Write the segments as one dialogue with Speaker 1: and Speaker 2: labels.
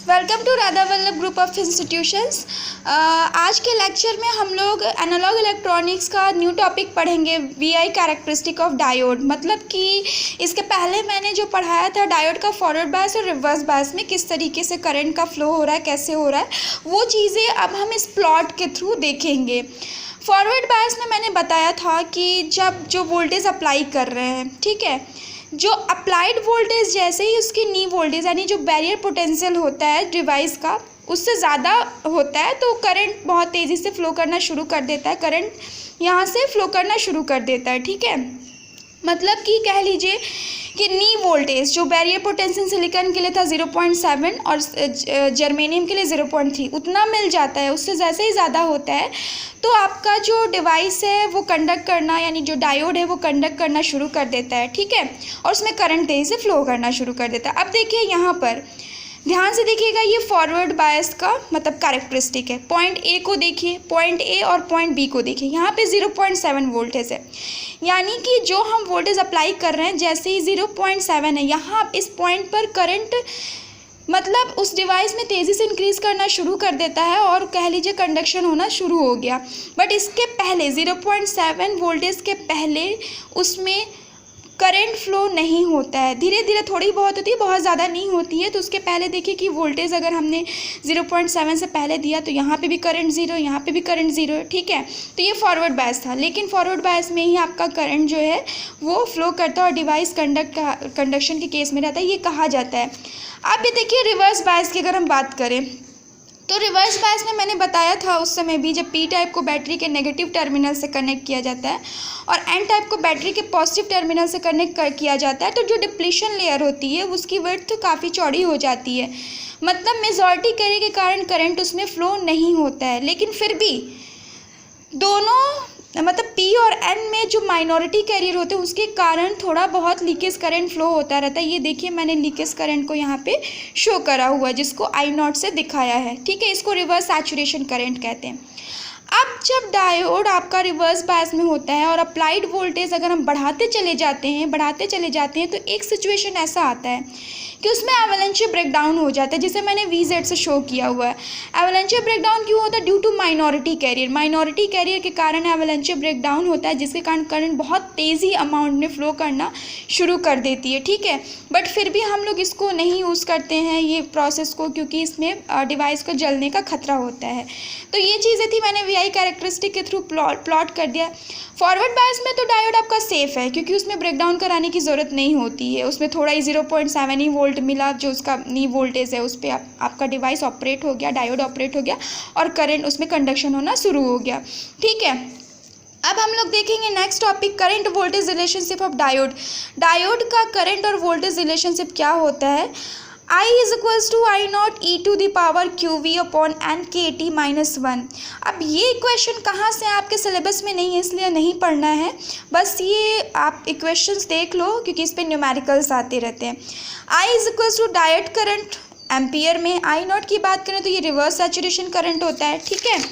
Speaker 1: Welcome to Radha Vallabh group of institutions. आज के lecture में हम लोग एनालॉग इलेक्ट्रॉनिक्स का न्यू टॉपिक पढ़ेंगे, वीआई कैरेक्टरिस्टिक ऑफ डायोड। मतलब कि इसके पहले मैंने जो पढ़ाया था डायोड का फॉरवर्ड बायस और रिवर्स बायस में किस तरीके से करंट का फ्लो हो रहा है, कैसे हो रहा है, वो चीज़ें अब हम इस प्लॉट के थ्रू देखेंगे। फॉरवर्ड बायस में मैंने बताया था कि जब जो वोल्टेज अप्लाई कर रहे हैं, ठीक है, जो अप्लाइड वोल्टेज जैसे ही उसकी नी वोल्टेज यानी जो बैरियर पोटेंशियल होता है डिवाइस का उससे ज़्यादा होता है तो करंट बहुत तेज़ी से फ्लो करना शुरू कर देता है, करंट यहाँ से फ्लो करना शुरू कर देता है। ठीक है, मतलब कि कह लीजिए कि नी वोल्टेज जो बैरियर पोटेंशियल सिलिकॉन के लिए था 0.7 और जर्मेनियम के लिए 0.3 उतना मिल जाता है। उससे जैसे ही ज़्यादा होता है तो आपका जो डिवाइस है वो कंडक्ट करना यानी जो डायोड है वो कंडक्ट करना शुरू कर देता है। ठीक है, और उसमें करंट तेज़ी से फ्लो करना शुरू कर देता है। अब देखिए यहाँ पर ध्यान से देखिएगा, ये फॉरवर्ड बायस का मतलब कैरेक्टरिस्टिक है। पॉइंट ए को देखिए, पॉइंट ए और पॉइंट बी को देखिए, यहाँ पे 0.7 वोल्टेज है, यानी कि जो हम वोल्टेज अप्लाई कर रहे हैं जैसे ही 0.7 है, यहाँ इस पॉइंट पर करंट मतलब उस डिवाइस में तेज़ी से इंक्रीज़ करना शुरू कर देता है और कह लीजिए कंडक्शन होना शुरू हो गया। बट इसके पहले 0.7 वोल्टेज के पहले उसमें करंट फ्लो नहीं होता है, धीरे धीरे थोड़ी बहुत होती है, बहुत ज़्यादा नहीं होती है। तो उसके पहले देखिए कि वोल्टेज अगर हमने 0.7 से पहले दिया तो यहाँ पे भी करंट ज़ीरो, यहाँ पे भी करंट ज़ीरो है। ठीक है, तो ये फॉरवर्ड बायस था, लेकिन फॉरवर्ड बायस में ही आपका करंट जो है वो फ्लो करता है और डिवाइस कंडक्शन के केस में रहता है, ये कहा जाता है। अब ये देखिए रिवर्स बायस की अगर हम बात करें तो रिवर्स बायस में मैंने बताया था उस समय भी, जब पी टाइप को बैटरी के नेगेटिव टर्मिनल से कनेक्ट किया जाता है और एन टाइप को बैटरी के पॉजिटिव टर्मिनल से कनेक्ट किया जाता है तो जो डिप्लीशन लेयर होती है उसकी विड्थ तो काफ़ी चौड़ी हो जाती है। मतलब मेजॉरिटी कैरियर के कारण करंट उसमें फ्लो नहीं होता है, लेकिन फिर भी दोनों मतलब पी और एन में जो माइनॉरिटी कैरियर होते हैं उसके कारण थोड़ा बहुत लीकेज करंट फ्लो होता रहता है। ये देखिए मैंने लीकेज करंट को यहाँ पे शो करा हुआ है जिसको आई नॉट से दिखाया है। ठीक है, इसको रिवर्स सैचुरेशन करंट कहते हैं। अब जब डायोड आपका रिवर्स बायस में होता है और अप्लाइड वोल्टेज अगर हम बढ़ाते चले जाते हैं तो एक सिचुएशन ऐसा आता है कि उसमें एवलांचे ब्रेकडाउन हो जाता है, जिसे मैंने VZ से शो किया हुआ है। एवलांचे ब्रेकडाउन क्यों होता है? ड्यू टू माइनॉरिटी कैरियर के कारण एवलांचे ब्रेकडाउन होता है, जिसके कारण करंट बहुत तेज़ी अमाउंट में फ्लो करना शुरू कर देती है। ठीक है, बट फिर भी हम लोग इसको नहीं यूज़ करते हैं ये प्रोसेस को, क्योंकि इसमें डिवाइस को जलने का खतरा होता है। तो ये चीज़ें थी, मैंने VI कैरेक्टरिस्टिक के थ्रू प्लॉट कर दिया। फॉरवर्ड बायस में तो डायोड आपका सेफ़ है क्योंकि उसमें ब्रेकडाउन कराने की ज़रूरत नहीं होती है, उसमें थोड़ा ही 0.7 ही वोल्ट मिला जो उसका नी वोल्टेज है, उस पर आपका डिवाइस ऑपरेट हो गया, डायोड ऑपरेट हो गया और करंट उसमें कंडक्शन होना शुरू हो गया। ठीक है, अब हम लोग देखेंगे next topic, current voltage relationship of diode. Diode का करंट और वोल्टेज रिलेशनशिप क्या होता है? I is equals to I naught e to the power q V upon n k T minus 1। अब ये इक्वेशन कहाँ से आपके सिलेबस में नहीं है इसलिए नहीं पढ़ना है, बस ये आप इक्वेशंस देख लो क्योंकि इस पर न्यूमेरिकल्स आते रहते हैं। I is equals to diode current ampere में, आई नॉट की बात करें तो ये रिवर्स सैचुरेशन करंट होता है। ठीक है,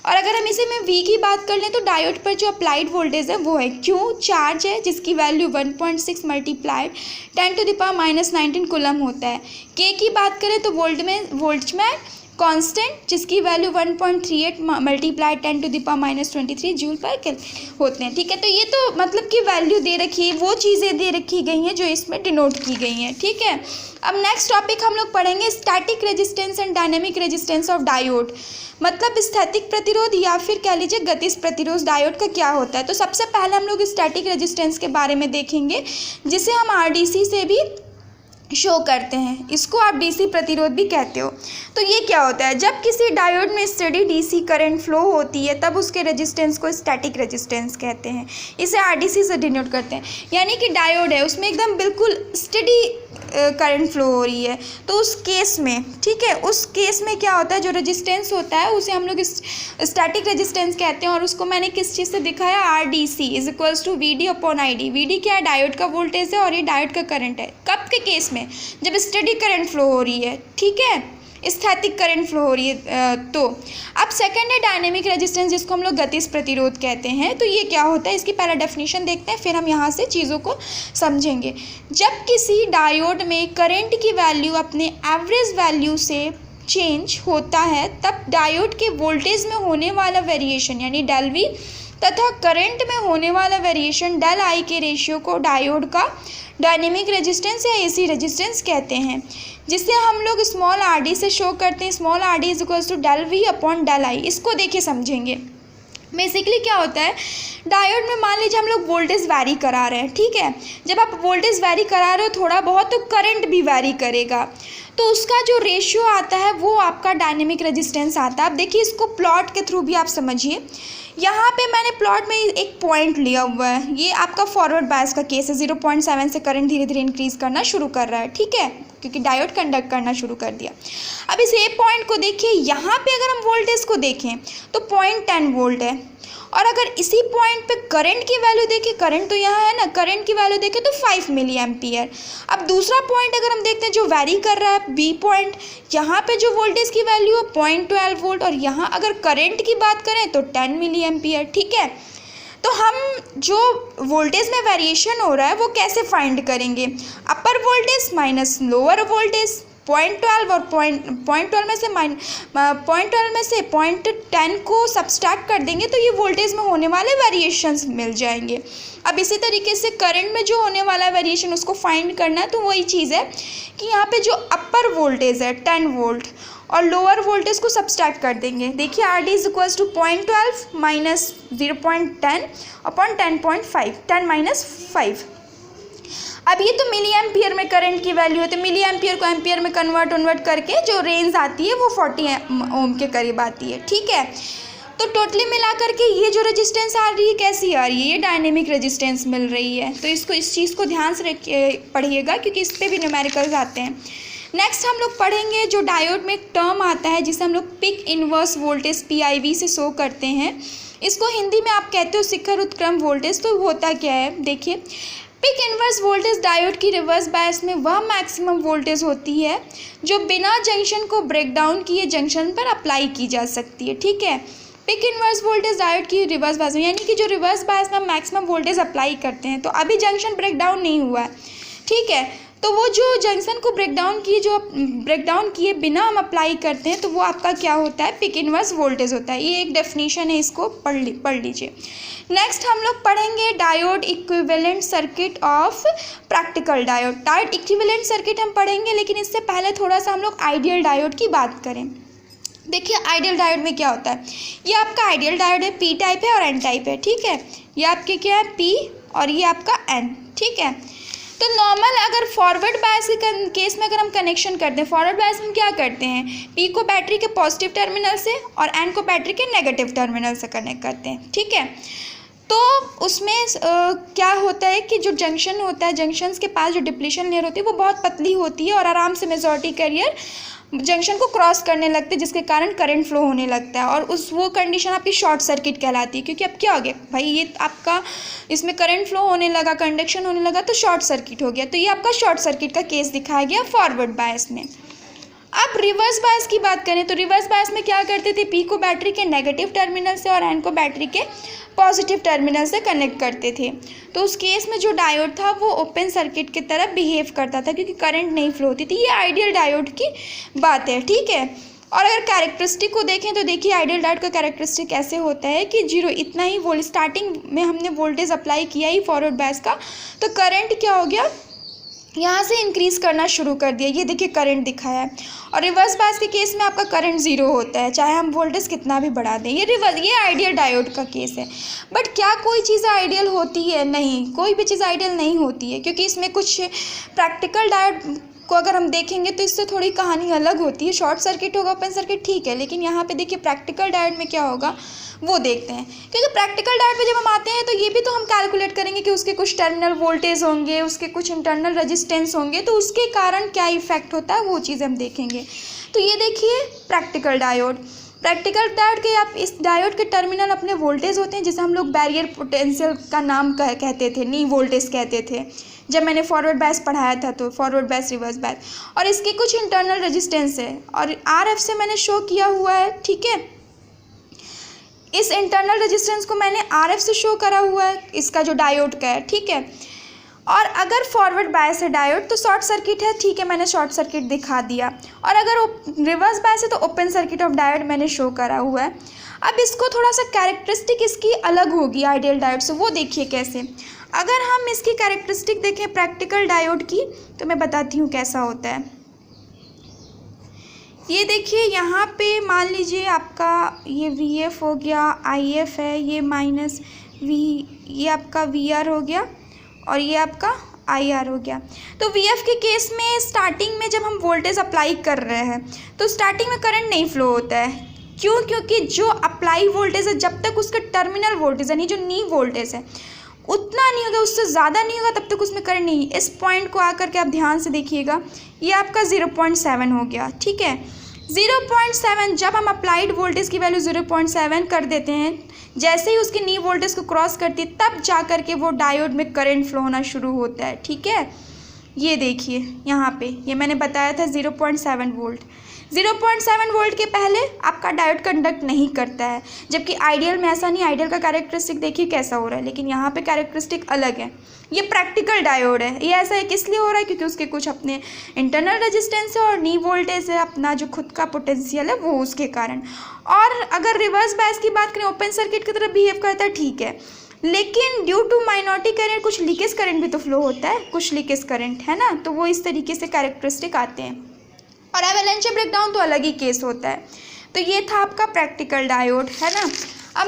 Speaker 1: और अगर हम इसे में V की बात कर लें तो डायोड पर जो अप्लाइड वोल्टेज है वो है Q, चार्ज है जिसकी वैल्यू 1.6 मल्टीप्लाइड 10⁻⁻19 कूलम होता है। K की बात करें तो वोल्टजमैन कांस्टेंट जिसकी वैल्यू 1.38 मल्टीप्लाइड 10⁻23 जूल पर होते हैं। ठीक है, तो ये तो मतलब कि वैल्यू दे रखी है, वो चीज़ें दे रखी गई हैं जो इसमें डिनोट की गई हैं। ठीक है, अब नेक्स्ट टॉपिक हम लोग पढ़ेंगे static resistance and dynamic resistance of diode. मतलब स्थैतिक प्रतिरोध या फिर कह लीजिए गतिज प्रतिरोध डायोड का क्या होता है। तो सबसे पहले हम लोग स्टैटिक रेजिस्टेंस के बारे में देखेंगे जिसे हम RDC से भी शो करते हैं, इसको आप DC प्रतिरोध भी कहते हो। तो ये क्या होता है? जब किसी डायोड में स्टडी DC करंट फ्लो होती है तब उसके रेजिस्टेंस को स्टैटिक रेजिस्टेंस कहते हैं, इसे RDC से डिनोट करते हैं। यानी कि डायोड है उसमें एकदम बिल्कुल स्टडी करंट फ्लो हो रही है तो उस केस में, ठीक है, उस केस में क्या होता है, जो रेजिस्टेंस होता है उसे हम लोग स्टैटिक रेजिस्टेंस कहते हैं। और उसको मैंने किस चीज़ से दिखाया? RDC is equals to VD upon ID। VD क्या है? डायोड का वोल्टेज है और ये डायोड का करंट है। कब के केस में? जब स्टडी करंट फ्लो हो रही है। ठीक है, स्थैतिक करंट फ्लो हो रही है तो। अब सेकंड है डायनेमिक रेजिस्टेंस, जिसको हम लोग गतिज प्रतिरोध कहते हैं। तो ये क्या होता है, इसकी पहला डेफिनेशन देखते हैं, फिर हम यहाँ से चीज़ों को समझेंगे। जब किसी डायोड में करंट की वैल्यू अपने एवरेज वैल्यू से चेंज होता है, तब डायोड के वोल्टेज में होने वाला वेरिएशन यानी डेल वी तथा करंट में होने वाला वेरिएशन डेल आई के रेशियो को डायोड का डायनेमिक रेजिस्टेंस या एसी रेजिस्टेंस कहते हैं, जिसे हम लोग स्मॉल आर डी से शो करते हैं। Small R D is equals to del V upon del I. इसको देखिए समझेंगे। बेसिकली क्या होता है, डायोड में मान लीजिए हम लोग वोल्टेज वैरी करा रहे हैं, ठीक है। जब आप वोल्टेज वैरी करा रहे हो थोड़ा बहुत, तो करंट भी वैरी करेगा, तो उसका जो रेशियो आता है वो आपका डायनेमिक रेजिस्टेंस आता है। अब देखिए इसको प्लॉट के थ्रू भी आप समझिए। यहाँ पे मैंने प्लॉट में एक पॉइंट लिया हुआ है, ये आपका फॉरवर्ड बायस का केस है। 0.7 से करंट धीरे धीरे इंक्रीज करना शुरू कर रहा है, ठीक है, क्योंकि डायोड कंडक्ट करना शुरू कर दिया। अब इस ए पॉइंट को देखिए, यहाँ पे अगर हम वोल्टेज को देखें तो 0.10 वोल्ट है, और अगर इसी पॉइंट पे करंट की वैल्यू देखें, करंट तो यहाँ है ना, करंट की वैल्यू देखें तो 5 मिली एम्पियर। अब दूसरा पॉइंट अगर हम देखते हैं जो वैरी कर रहा है, बी पॉइंट, यहाँ पे जो वोल्टेज की वैल्यू है 0.12 वोल्ट, और यहाँ अगर करंट की बात करें तो 10 मिली एम्पियर, ठीक है। तो हम जो वोल्टेज में वेरिएशन हो रहा है वो कैसे फाइंड करेंगे, अपर वोल्टेज माइनस लोअर वोल्टेज, 0.12 और 0.12 में से 0.10 को सब्सट्रैक्ट कर देंगे तो ये वोल्टेज में होने वाले वेरिएशंस मिल जाएंगे। अब इसी तरीके से करंट में जो होने वाला वेरिएशन उसको फाइंड करना है, तो वही चीज़ है कि यहाँ पे जो अपर वोल्टेज है 10 वोल्ट और लोअर वोल्टेज को सब्सट्रैक्ट कर देंगे। देखिए R D is equals to 0.12 minus 0.10 upon 10.5, 10 minus 5। अब ये तो मिली एम्पियर में करंट की वैल्यू है, तो मिली एम्पियर को एम्पियर में कन्वर्ट करके जो रेंज आती है वो 40 ओम के करीब आती है, ठीक है। तो टोटली मिला करके ये जो रेजिस्टेंस आ रही है कैसी आ रही है, ये डायनेमिक रेजिस्टेंस मिल रही है। तो इसको, इस चीज़ को ध्यान से पढ़िएगा क्योंकि इस पर भी न्यूमेरिकल्स आते हैं। नेक्स्ट हम लोग पढ़ेंगे जो डायोड में एक टर्म आता है जिसे हम लोग पिक इनवर्स वोल्टेज PIV से शो करते हैं। इसको हिंदी में आप कहते हो शिखर उत्क्रम वोल्टेज। तो होता क्या है, देखिए पिक इनवर्स वोल्टेज डायोड की रिवर्स बायस में वह मैक्सिमम वोल्टेज होती है जो बिना जंक्शन को ब्रेक डाउन किए जंक्शन पर अप्लाई की जा सकती है, ठीक है। पिक इनवर्स वोल्टेज डायोड की रिवर्स बायस में, यानी कि जो रिवर्स बायस में हम मैक्सिमम वोल्टेज अप्लाई करते हैं, तो अभी जंक्शन ब्रेक डाउन नहीं हुआ है, ठीक है। तो वो जो जंक्शन को ब्रेक डाउन किए बिना हम अप्लाई करते हैं तो वो आपका क्या होता है, पिक इनवर्स वोल्टेज होता है। ये एक डेफिनेशन है, इसको पढ़ लीजिए। नेक्स्ट हम लोग पढ़ेंगे diode equivalent circuit of practical diode. Diode equivalent circuit हम पढ़ेंगे, लेकिन इससे पहले थोड़ा सा हम लोग आइडियल डायोड की बात करें। देखिए आइडियल डायोड में क्या होता है, ये आपका आइडियल डायोड है, P टाइप है और N टाइप है, ठीक है। ये आपके क्या है, P और ये आपका N, ठीक है। तो नॉर्मल अगर फॉरवर्ड बायस के केस में अगर हम कनेक्शन करते हैं, फॉरवर्ड बायस में क्या करते हैं, P को बैटरी के पॉजिटिव टर्मिनल से और N को बैटरी के नेगेटिव टर्मिनल से कनेक्ट करते हैं, ठीक है। तो उसमें क्या होता है कि जो जंक्शन होता है, जंक्शंस के पास जो डिप्लीशन लेयर होती है वो बहुत पतली होती है और आराम से मेजॉरिटी कैरियर जंक्शन को क्रॉस करने लगते हैं, जिसके कारण करंट फ्लो होने लगता है, और वो कंडीशन आपकी शॉर्ट सर्किट कहलाती है। क्योंकि अब क्या हो गया भाई, ये आपका इसमें करंट फ्लो होने लगा, कंडक्शन होने लगा, तो शॉर्ट सर्किट हो गया। तो ये आपका शॉर्ट सर्किट का केस दिखाया गया फॉरवर्ड बायस में। अब रिवर्स बायस की बात करें तो रिवर्स बायस में क्या करते थे, P को बैटरी के नेगेटिव टर्मिनल से और N को बैटरी के पॉजिटिव टर्मिनल से कनेक्ट करते थे। तो उस केस में जो डायोड था वो ओपन सर्किट की तरह बिहेव करता था क्योंकि करंट नहीं फ्लो होती थी। ये आइडियल डायोड की बात है, ठीक है। और अगर कैरेक्टरिस्टिक को देखें तो देखिए आइडियल डायोड का कैरेक्टरिस्टिक ऐसे होता है कि जीरो इतना ही स्टार्टिंग में हमने वोल्टेज अप्लाई किया ही फॉरवर्ड बायस का, तो करंट क्या हो गया, यहाँ से इंक्रीज़ करना शुरू कर दिया। ये देखिए करंट दिखाया है। और रिवर्स बायस के केस में आपका करंट ज़ीरो होता है, चाहे हम वोल्टेज कितना भी बढ़ा दें। ये आइडियल डायोड का केस है। बट क्या कोई चीज़ आइडियल होती है? नहीं, कोई भी चीज़ आइडियल नहीं होती है, क्योंकि इसमें कुछ प्रैक्टिकल डायोड को अगर हम देखेंगे तो इससे थोड़ी कहानी अलग होती है। शॉर्ट सर्किट होगा, ओपन सर्किट ठीक है, लेकिन यहाँ पे देखिए प्रैक्टिकल डायोड में क्या होगा वो देखते हैं। क्योंकि प्रैक्टिकल डायोड पे जब हम आते हैं तो ये भी तो हम कैलकुलेट करेंगे कि उसके कुछ टर्मिनल वोल्टेज होंगे, उसके कुछ इंटरनल रेजिस्टेंस होंगे, तो उसके कारण क्या इफेक्ट होता है वो चीज़ हम देखेंगे। तो ये देखिए प्रैक्टिकल डायोड के आप इस डायोड के टर्मिनल अपने वोल्टेज होते हैं, जिसे हम लोग बैरियर पोटेंशियल का नाम कहते थे, नी वोल्टेज कहते थे, जब मैंने फॉरवर्ड बायस पढ़ाया था, तो फॉरवर्ड बायस, रिवर्स बायस, और इसके कुछ इंटरनल रेजिस्टेंस है और RF से मैंने शो किया हुआ है, ठीक है। इस इंटरनल रेजिस्टेंस को मैंने RF से शो करा हुआ है, इसका जो डायोड का है, ठीक है। और अगर फॉरवर्ड बायस है डायोड तो शॉर्ट सर्किट है, ठीक है, मैंने शॉर्ट सर्किट दिखा दिया। और अगर रिवर्स बायस है तो ओपन सर्किट ऑफ डायोड मैंने शो करा हुआ है। अब इसको थोड़ा सा कैरेक्टरिस्टिक इसकी अलग होगी आइडियल डायोड से, वो देखिए कैसे। अगर हम इसकी कैरेक्टरिस्टिक देखें प्रैक्टिकल डायोड की, तो मैं बताती हूँ कैसा होता है। ये देखिए, यहाँ पे मान लीजिए आपका ये VF हो गया, IF है, ये माइनस V, ये आपका VR हो गया और ये आपका IR हो गया। तो VF के केस में स्टार्टिंग में जब हम वोल्टेज अप्लाई कर रहे हैं तो स्टार्टिंग में करंट नहीं फ्लो होता है। क्यों? क्योंकि जो अप्लाई वोल्टेज है जब तक उसका टर्मिनल वोल्टेज यानी जो नी वोल्टेज है उतना नहीं होगा, उससे ज़्यादा नहीं होगा, तब तक उसमें करंट नहीं। इस पॉइंट को आकर के आप ध्यान से देखिएगा, ये आपका 0.7 हो गया, ठीक है। 0.7 जब हम अप्लाइड वोल्टेज की वैल्यू 0.7 कर देते हैं, जैसे ही उसकी नी वोल्टेज को क्रॉस करती है तब जा कर के वो डायोड में करंट फ्लो होना शुरू होता है, ठीक है। ये देखिए यहाँ पे, ये मैंने बताया था 0.7 वोल्ट। 0.7 वोल्ट के पहले आपका डायोड कंडक्ट नहीं करता है, जबकि आइडियल में ऐसा नहीं। आइडियल का कैरेक्टरिस्टिक देखिए कैसा हो रहा है, लेकिन यहाँ पे कैरेक्टरिस्टिक अलग है। ये प्रैक्टिकल डायोड है। ये ऐसा है किस लिए हो रहा है? क्योंकि उसके कुछ अपने इंटरनल रेजिस्टेंस है और नी वोल्टेज है, अपना जो खुद का पोटेंशियल है वो, उसके कारण। और अगर रिवर्स बायस की बात करें, ओपन सर्किट की तरह बिहेव करता है, ठीक है, लेकिन ड्यू टू माइनॉरिटी करंट कुछ लीकेज करंट भी तो फ्लो होता है, कुछ लीकेज करंट है ना, तो वो इस तरीके से कैरेक्टरिस्टिक आते हैं। और एवलांचे ब्रेकडाउन तो अलग ही केस होता है। तो ये था आपका प्रैक्टिकल डायोड, है ना। अब